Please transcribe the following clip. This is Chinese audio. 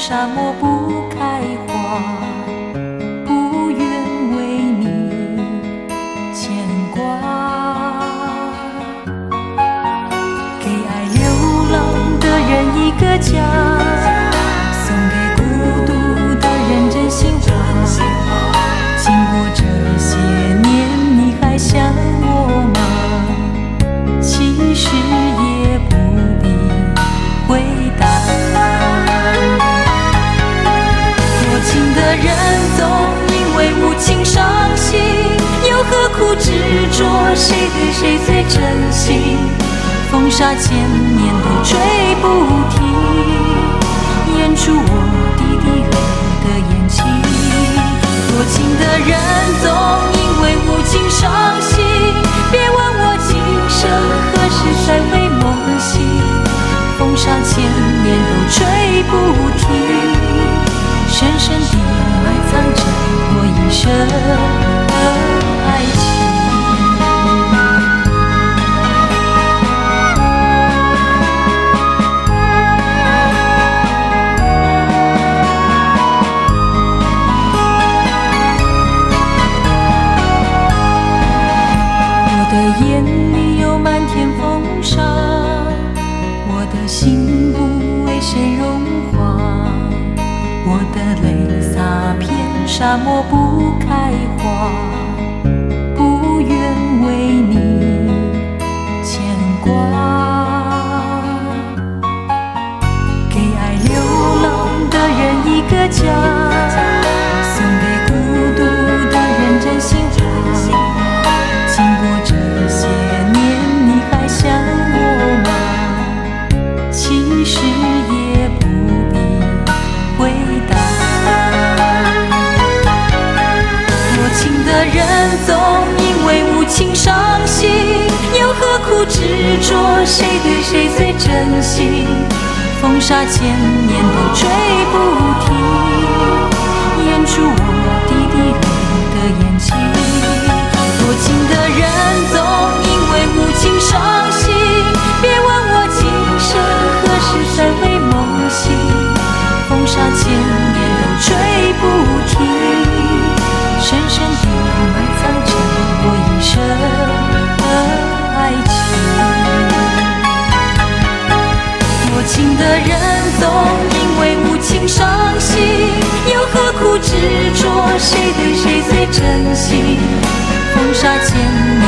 沙漠不开花，不愿为你牵挂。给爱流浪的人一个家，送给孤独的人真心话。经过这些年，你还想我吗？其实也不必回答。多情的人总因为无情伤心，又何苦执着谁对谁最真心？风沙千年都吹不停，掩住我滴滴泪的眼睛。多情的人总因为无情伤心，别问我今生何时才会梦醒。风沙千年都吹不停，深深地埋藏着我一生的爱情。我的眼里有漫天风沙，我的心不为谁融化，我的泪洒遍沙漠不开花，不愿为你牵挂。给爱流浪的人一个家，送给孤独的人真心话。经过这些年，你还想我吗？其实也不必回答。多情的人总因为无情伤心，又何苦执着谁对谁最真心？风沙千年都吹不停，掩住我滴滴泪的眼睛。多情的人总因为无情伤心，别问我今生何时才会梦醒。风沙千年都吹不停，深深地埋藏着我一生的爱情。多情的人总因为无情伤心，又何苦执着谁对谁最真心？风沙千年